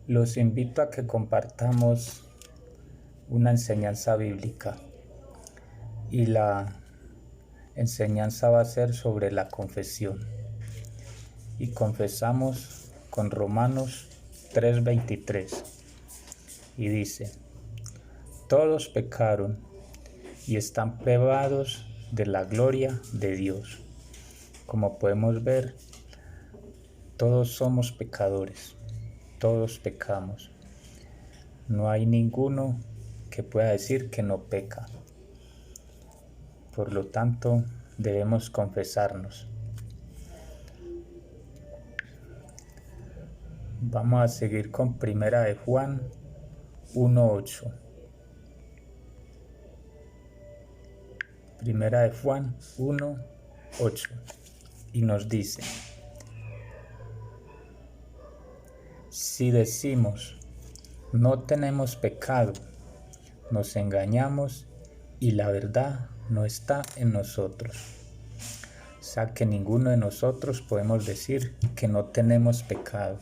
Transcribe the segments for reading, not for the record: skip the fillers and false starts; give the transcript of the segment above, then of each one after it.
Los invito a que compartamos una enseñanza bíblica y la enseñanza va a ser sobre la confesión. Y confesamos con Romanos 3:23 y dice: todos pecaron y están privados de la gloria de Dios. Como podemos ver, todos somos pecadores, todos pecamos. No hay ninguno que pueda decir que no peca. Por lo tanto, debemos confesarnos. Vamos a seguir con Primera de Juan 1:8. Primera de Juan 1:8. Y nos dice: si decimos no tenemos pecado, nos engañamos y la verdad no está en nosotros. O sea que ninguno de nosotros podemos decir que no tenemos pecado,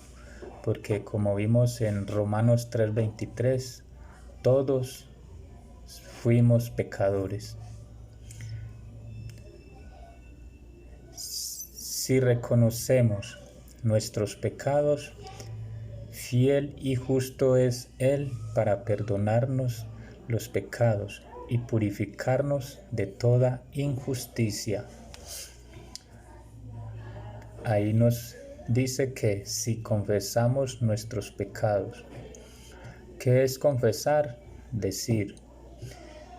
porque como vimos en Romanos 3:23, todos fuimos pecadores. Si reconocemos nuestros pecados, fiel y justo es Él para perdonarnos los pecados y purificarnos de toda injusticia. Ahí nos dice que si confesamos nuestros pecados. ¿Qué es confesar? Decir.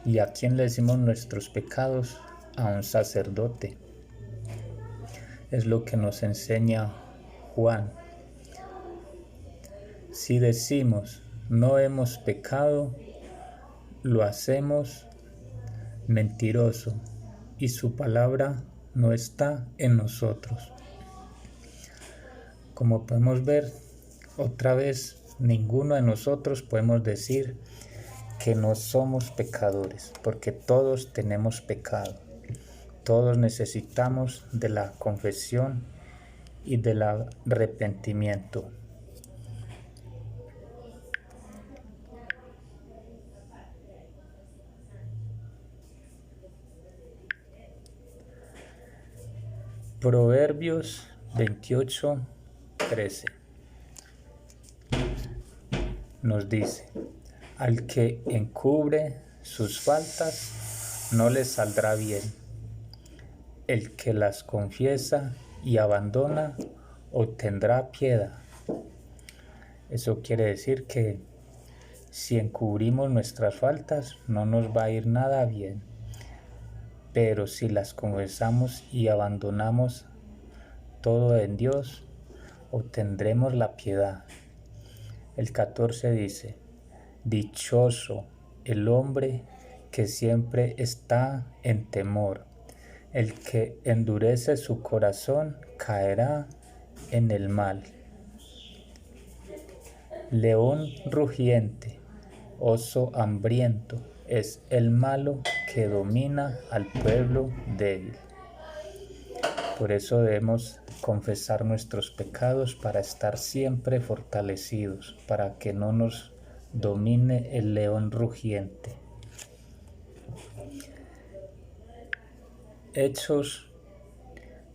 ¿Y a quién le decimos nuestros pecados? A un sacerdote. Es lo que nos enseña Juan. Si decimos no hemos pecado, lo hacemos mentiroso y su palabra no está en nosotros. Como podemos ver, otra vez, ninguno de nosotros podemos decir que no somos pecadores, porque todos tenemos pecado. Todos necesitamos de la confesión y del arrepentimiento. Proverbios 28:13 nos dice: al que encubre sus faltas no le saldrá bien. El que las confiesa y abandona obtendrá piedad. Eso quiere decir que si encubrimos nuestras faltas no nos va a ir nada bien. Pero si las confesamos y abandonamos todo en Dios, obtendremos la piedad. El 14 dice: dichoso el hombre que siempre está en temor. El que endurece su corazón caerá en el mal. León rugiente, oso hambriento, es el malo que domina al pueblo débil. Por eso debemos confesar nuestros pecados para estar siempre fortalecidos, para que no nos domine el león rugiente. Hechos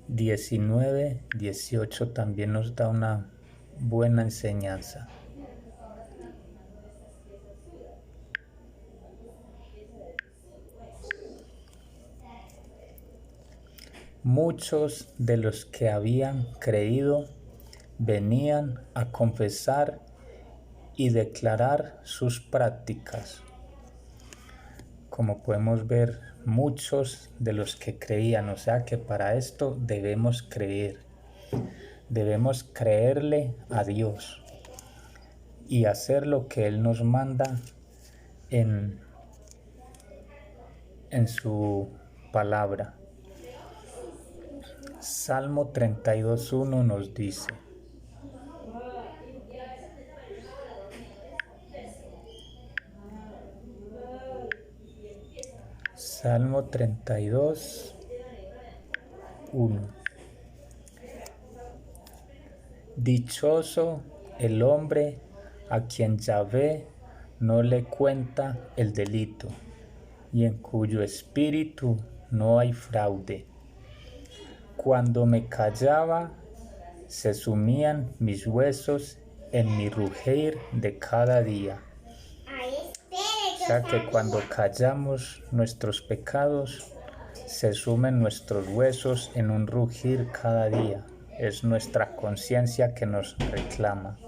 19:18 también nos da una buena enseñanza. Muchos de los que habían creído venían a confesar y declarar sus prácticas. Como podemos ver, muchos de los que creían, o sea que para esto debemos creer. Debemos creerle a Dios y hacer lo que Él nos manda en su palabra. Salmo 32:1 nos dice: Salmo 32:1. Dichoso el hombre a quien Yahvé no le cuenta el delito, y en cuyo espíritu no hay fraude. Cuando me callaba, se sumían mis huesos en mi rugir de cada día. O sea que cuando callamos nuestros pecados, se sumen nuestros huesos en un rugir cada día. Es nuestra conciencia que nos reclama.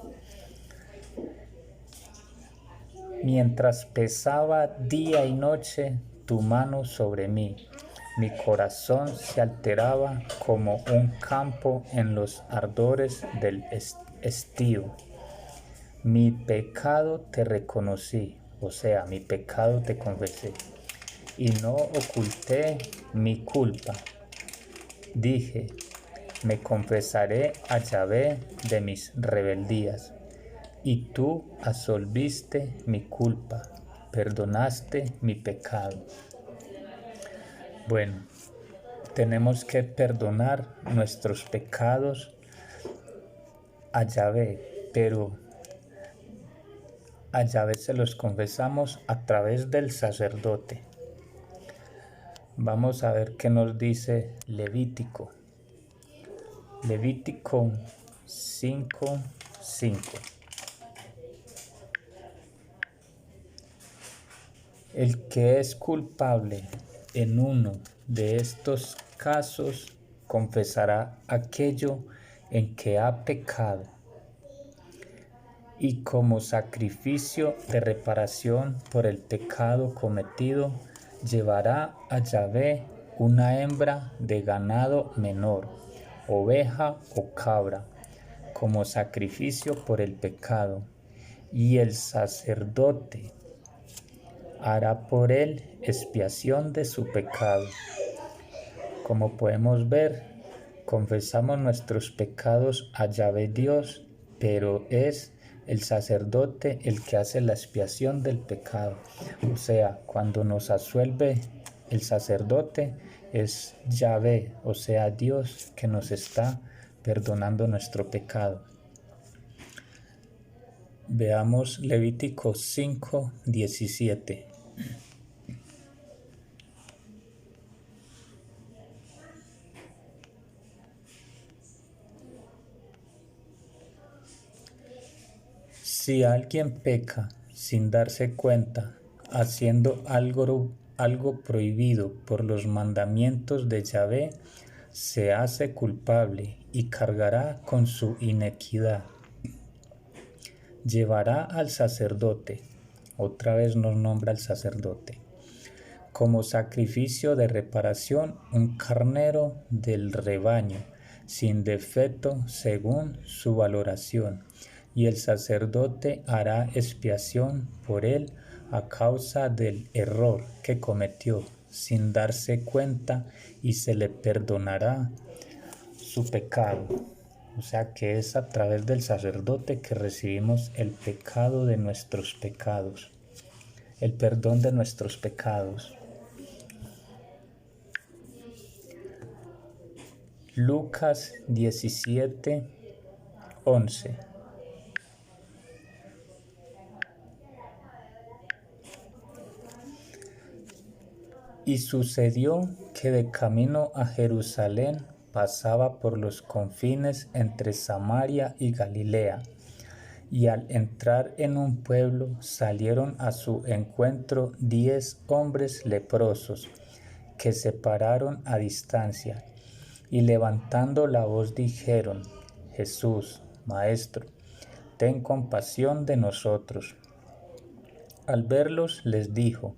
Mientras pesaba día y noche tu mano sobre mí, mi corazón se alteraba como un campo en los ardores del estío. Mi pecado te reconocí, o sea, mi pecado te confesé, y no oculté mi culpa. Dije, me confesaré a Yahvé de mis rebeldías, y tú absolviste mi culpa, perdonaste mi pecado. Bueno, tenemos que perdonar nuestros pecados a Yahvé, pero a Yahvé se los confesamos a través del sacerdote. Vamos a ver qué nos dice Levítico. Levítico 5:5. El que es culpable en uno de estos casos confesará aquello en que ha pecado, y como sacrificio de reparación por el pecado cometido, llevará a Yahvé una hembra de ganado menor, oveja o cabra, como sacrificio por el pecado, y el sacerdote hará por él expiación de su pecado. Como podemos ver, confesamos nuestros pecados a Yahvé Dios, pero es el sacerdote el que hace la expiación del pecado. O sea, cuando nos absuelve el sacerdote, es Yahvé, o sea, Dios, que nos está perdonando nuestro pecado. Veamos Levítico 5:17. Si alguien peca sin darse cuenta, haciendo algo prohibido por los mandamientos de Yahvé, se hace culpable y cargará con su inequidad. Llevará al sacerdote, otra vez nos nombra al sacerdote, como sacrificio de reparación un carnero del rebaño, sin defecto según su valoración, y el sacerdote hará expiación por él a causa del error que cometió sin darse cuenta, y se le perdonará su pecado. O sea que es a través del sacerdote que recibimos el pecado de nuestros pecados, el perdón de nuestros pecados. Lucas 17:11. Y sucedió que de camino a Jerusalén pasaba por los confines entre Samaria y Galilea, y al entrar en un pueblo salieron a su encuentro 10 hombres leprosos, que se pararon a distancia, y levantando la voz dijeron: Jesús, Maestro, ten compasión de nosotros. Al verlos les dijo: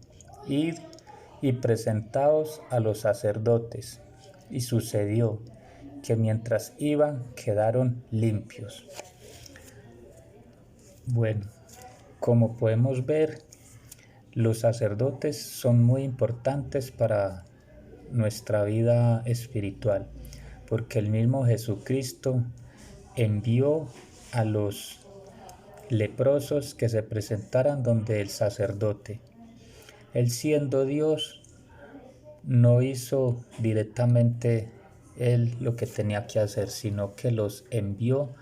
Id y presentaos a los sacerdotes. Y sucedió que mientras iban quedaron limpios. Bueno, como podemos ver, los sacerdotes son muy importantes para nuestra vida espiritual, porque el mismo Jesucristo envió a los leprosos que se presentaran donde el sacerdote. Él, siendo Dios, no hizo directamente él lo que tenía que hacer, sino que los envió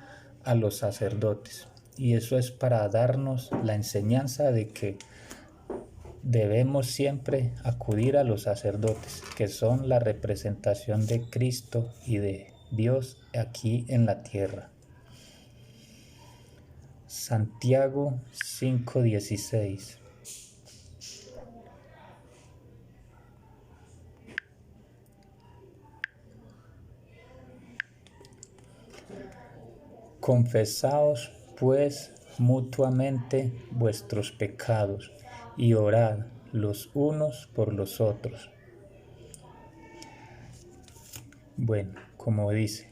a los sacerdotes. Y eso es para darnos la enseñanza de que debemos siempre acudir a los sacerdotes, que son la representación de Cristo y de Dios aquí en la tierra. Santiago 5:16. Confesaos pues mutuamente vuestros pecados y orad los unos por los otros. Bueno, como dice,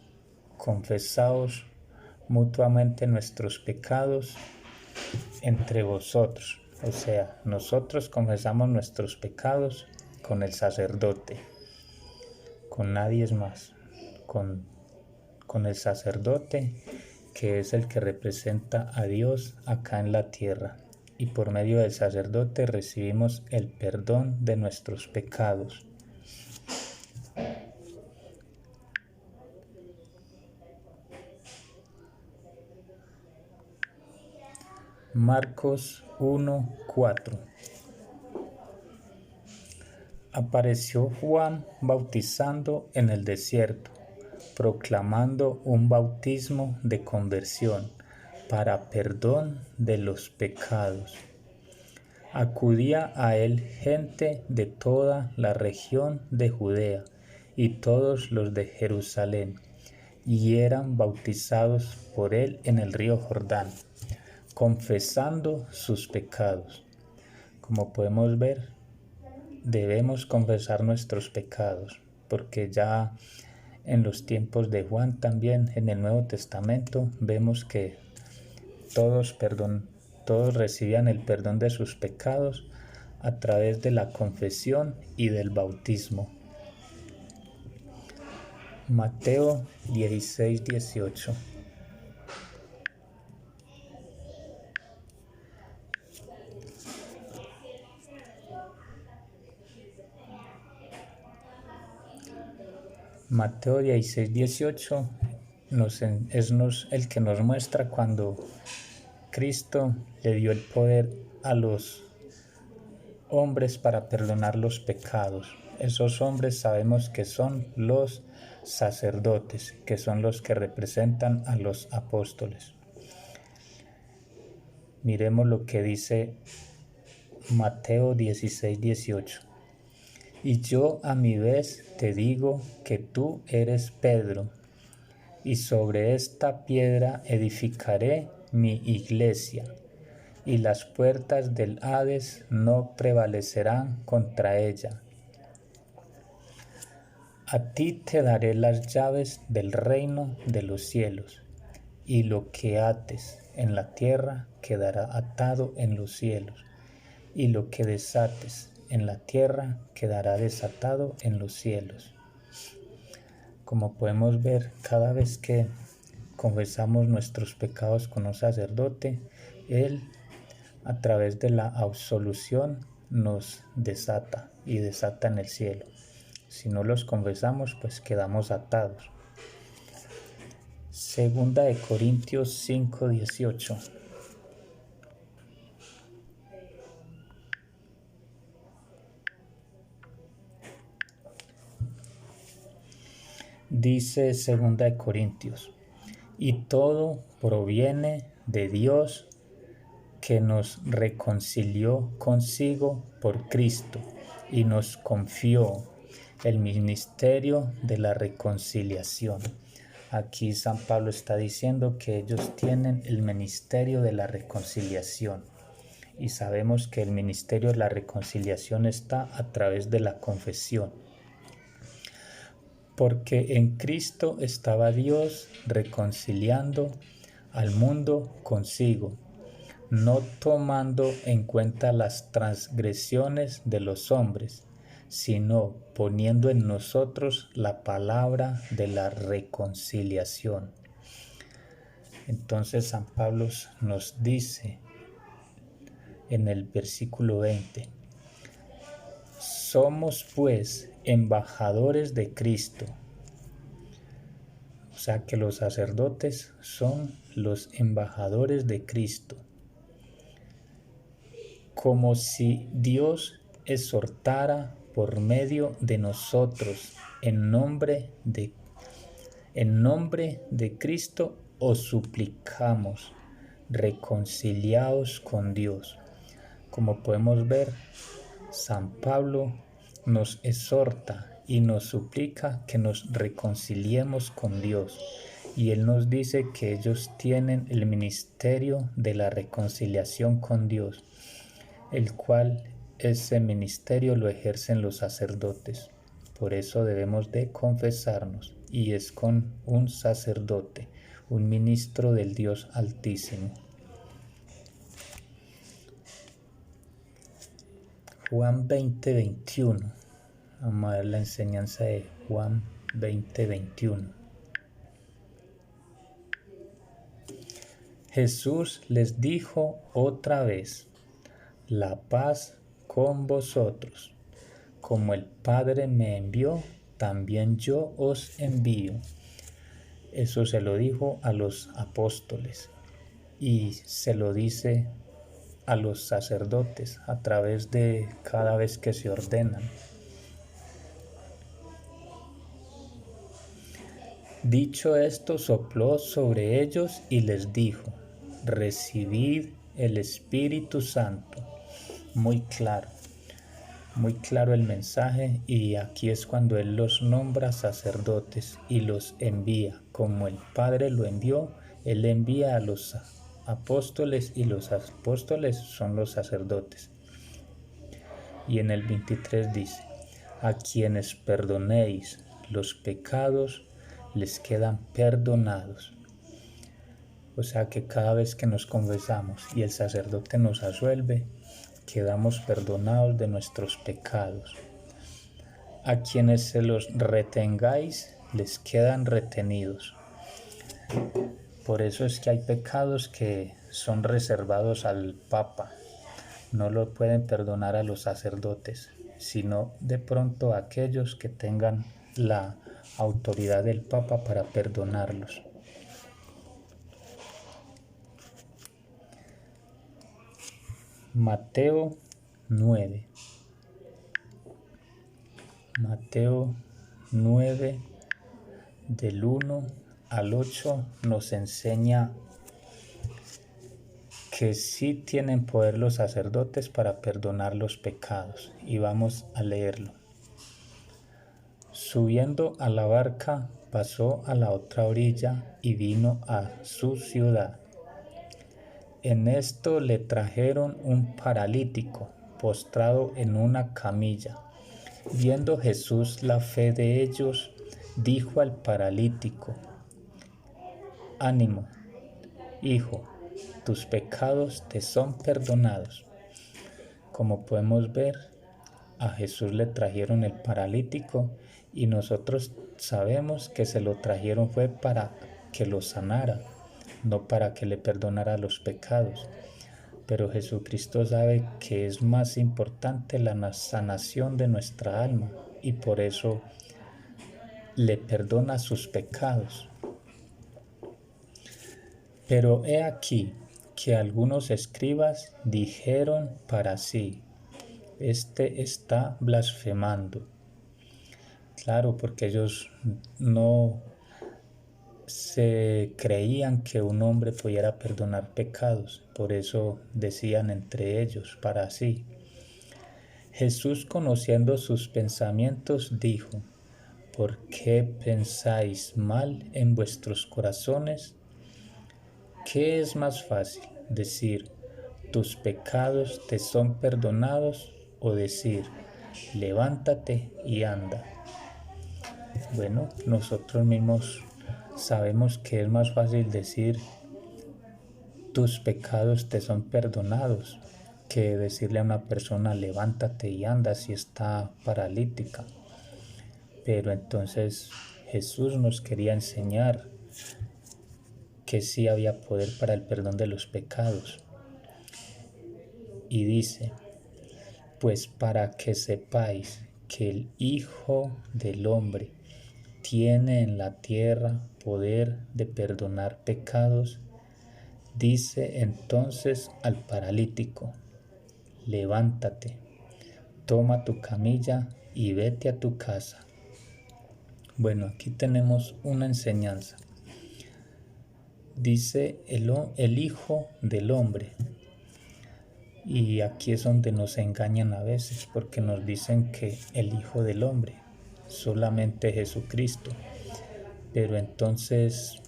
confesaos mutuamente nuestros pecados entre vosotros. O sea, nosotros confesamos nuestros pecados con el sacerdote, con nadie más, con el sacerdote, que es el que representa a Dios acá en la tierra. Y por medio del sacerdote recibimos el perdón de nuestros pecados. Marcos 1:4. Apareció Juan bautizando en el desierto, proclamando un bautismo de conversión para perdón de los pecados. Acudía a él gente de toda la región de Judea y todos los de Jerusalén, y eran bautizados por él en el río Jordán, confesando sus pecados. Como podemos ver, debemos confesar nuestros pecados, porque ya en los tiempos de Juan también, en el Nuevo Testamento, vemos que todos recibían el perdón de sus pecados a través de la confesión y del bautismo. Mateo 16:18. Mateo 16:18 es el que nos muestra cuando Cristo le dio el poder a los hombres para perdonar los pecados. Esos hombres sabemos que son los sacerdotes, que son los que representan a los apóstoles. Miremos lo que dice Mateo 16:18. Y yo a mi vez te digo que tú eres Pedro, y sobre esta piedra edificaré mi iglesia, y las puertas del Hades no prevalecerán contra ella. A ti te daré las llaves del reino de los cielos, y lo que ates en la tierra quedará atado en los cielos, y lo que desates en la tierra quedará desatado en los cielos. Como podemos ver, cada vez que confesamos nuestros pecados con un sacerdote, él, a través de la absolución, nos desata y desata en el cielo. Si no los confesamos, pues quedamos atados. Segunda de Corintios 5:18. Dice Segunda de Corintios: y todo proviene de Dios, que nos reconcilió consigo por Cristo y nos confió el ministerio de la reconciliación. Aquí San Pablo está diciendo que ellos tienen el ministerio de la reconciliación, y sabemos que el ministerio de la reconciliación está a través de la confesión. Porque en Cristo estaba Dios reconciliando al mundo consigo, no tomando en cuenta las transgresiones de los hombres, sino poniendo en nosotros la palabra de la reconciliación. Entonces San Pablo nos dice en el versículo 20: somos pues embajadores de Cristo, O sea que los sacerdotes son los embajadores de Cristo, como si Dios exhortara por medio de nosotros en nombre de Cristo os suplicamos, reconciliaos con Dios. Como podemos ver, San Pablo nos exhorta y nos suplica que nos reconciliemos con Dios. Y él nos dice que ellos tienen el ministerio de la reconciliación con Dios, el cual ese ministerio lo ejercen los sacerdotes. Por eso debemos de confesarnos, y es con un sacerdote, un ministro del Dios Altísimo. Juan 20:21. Vamos a ver la enseñanza de Juan 20:21. Jesús les dijo otra vez: la paz con vosotros. Como el Padre me envió, también yo os envío. Eso se lo dijo a los apóstoles y se lo dice a los sacerdotes a través de cada vez que se ordenan. Dicho esto, sopló sobre ellos y les dijo: recibid el Espíritu Santo. Muy claro el mensaje, y aquí es cuando Él los nombra sacerdotes y los envía. Como el Padre lo envió, Él envía a los apóstoles, y los apóstoles son los sacerdotes. Y en el 23 dice: a quienes perdonéis los pecados, les quedan perdonados. O sea que cada vez que nos confesamos y el sacerdote nos absuelve, quedamos perdonados de nuestros pecados. A quienes se los retengáis, les quedan retenidos. Por eso es que hay pecados que son reservados al Papa. No lo pueden perdonar a los sacerdotes, sino de pronto a aquellos que tengan la autoridad del Papa para perdonarlos. Mateo 9. Mateo 9, del 1 al 8, nos enseña que sí tienen poder los sacerdotes para perdonar los pecados. Y vamos a leerlo. Subiendo a la barca, pasó a la otra orilla y vino a su ciudad. En esto le trajeron un paralítico postrado en una camilla. Viendo Jesús la fe de ellos, dijo al paralítico: ánimo, hijo, tus pecados te son perdonados. Como podemos ver, a Jesús le trajeron el paralítico, y nosotros sabemos que se lo trajeron fue para que lo sanara, no para que le perdonara los pecados. Pero Jesucristo sabe que es más importante la sanación de nuestra alma, y por eso le perdona sus pecados. Pero he aquí que algunos escribas dijeron para sí: este está blasfemando. Claro, porque ellos no se creían que un hombre pudiera perdonar pecados, por eso decían entre ellos para sí. Jesús, conociendo sus pensamientos, dijo: ¿por qué pensáis mal en vuestros corazones? ¿Qué es más fácil, decir: tus pecados te son perdonados, o decir: levántate y anda? Bueno, nosotros mismos sabemos que es más fácil decir: tus pecados te son perdonados, que decirle a una persona: levántate y anda, si está paralítica. Pero entonces Jesús nos quería enseñar que sí había poder para el perdón de los pecados. Y dice: pues para que sepáis que el Hijo del Hombre tiene en la tierra poder de perdonar pecados, dice entonces al paralítico: levántate, toma tu camilla y vete a tu casa. Bueno, aquí tenemos una enseñanza. Dice el Hijo del Hombre. Y aquí es donde nos engañan a veces, porque nos dicen que el Hijo del Hombre, solamente Jesucristo. Pero entonces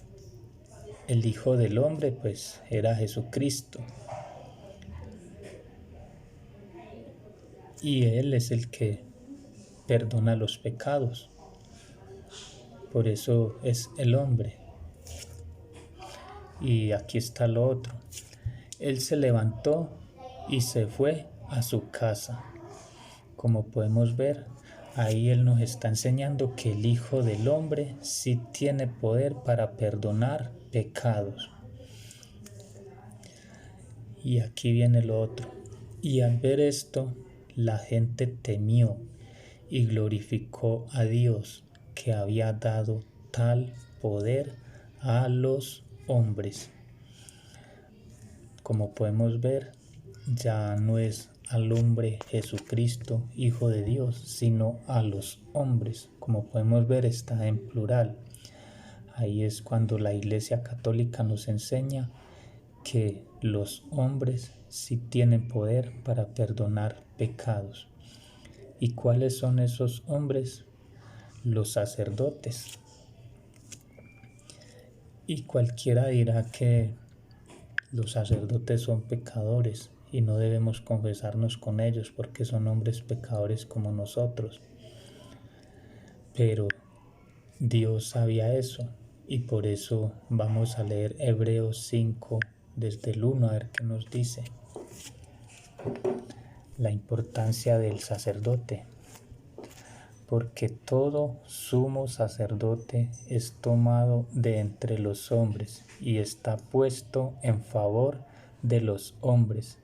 el Hijo del Hombre pues era Jesucristo. Y Él es el que perdona los pecados. Por eso es el hombre. Y aquí está lo otro. Él se levantó y se fue a su casa. Como podemos ver, ahí Él nos está enseñando que el Hijo del Hombre sí tiene poder para perdonar pecados. Y aquí viene lo otro. Y al ver esto, la gente temió y glorificó a Dios, que había dado tal poder a los hombres. Como podemos ver, ya no es al hombre Jesucristo, Hijo de Dios, sino a los hombres. Como podemos ver, está en plural. Ahí es cuando la Iglesia Católica nos enseña que los hombres sí tienen poder para perdonar pecados. ¿Y cuáles son esos hombres? Los sacerdotes. Y cualquiera dirá que los sacerdotes son pecadores y no debemos confesarnos con ellos porque son hombres pecadores como nosotros. Pero Dios sabía eso y por eso vamos a leer Hebreos 5 desde el 1 a ver qué nos dice. La importancia del sacerdote. Porque todo sumo sacerdote es tomado de entre los hombres y está puesto en favor de los hombres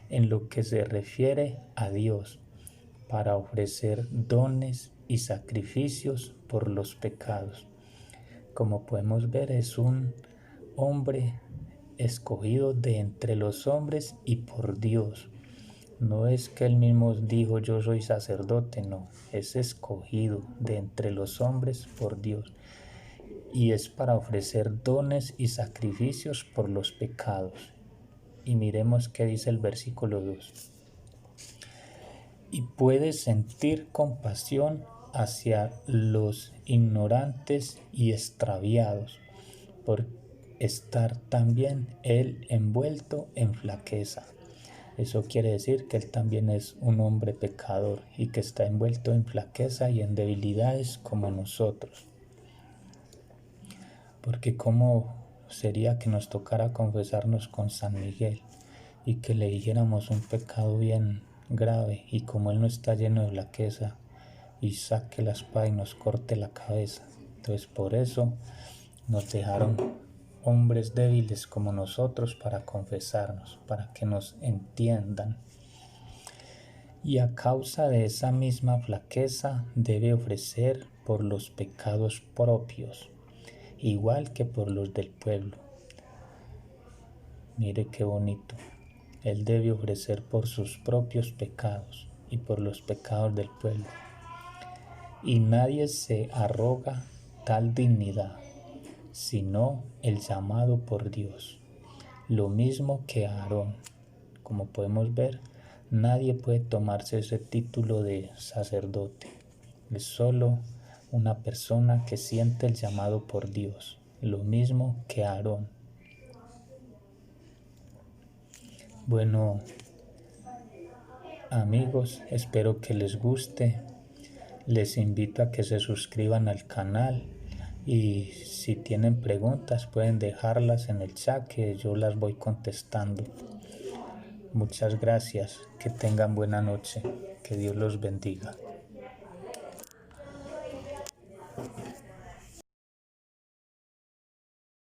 en lo que se refiere a Dios, para ofrecer dones y sacrificios por los pecados. Como podemos ver, es un hombre escogido de entre los hombres y por Dios. No es que él mismo dijo yo soy sacerdote, no, es escogido de entre los hombres por Dios y es para ofrecer dones y sacrificios por los pecados. Y miremos qué dice el versículo 2. Y puede sentir compasión hacia los ignorantes y extraviados, por estar también él envuelto en flaqueza. Eso quiere decir que él también es un hombre pecador y que está envuelto en flaqueza y en debilidades como nosotros. Porque ¿cómo sería que nos tocara confesarnos con San Miguel y que le dijéramos un pecado bien grave y como él no está lleno de flaqueza y saque la espada y nos corte la cabeza? Entonces por eso nos dejaron hombres débiles como nosotros para confesarnos, para que nos entiendan. Y a causa de esa misma flaqueza debe ofrecer por los pecados propios, igual que por los del pueblo. Mire qué bonito. Él debe ofrecer por sus propios pecados y por los pecados del pueblo. Y nadie se arroga tal dignidad, sino el llamado por Dios. Lo mismo que Aarón. Como podemos ver, nadie puede tomarse ese título de sacerdote. Es solo una persona que siente el llamado por Dios. Lo mismo que Aarón. Bueno, amigos, espero que les guste. Les invito a que se suscriban al canal. Y si tienen preguntas pueden dejarlas en el chat que yo las voy contestando. Muchas gracias, que tengan buena noche, que Dios los bendiga.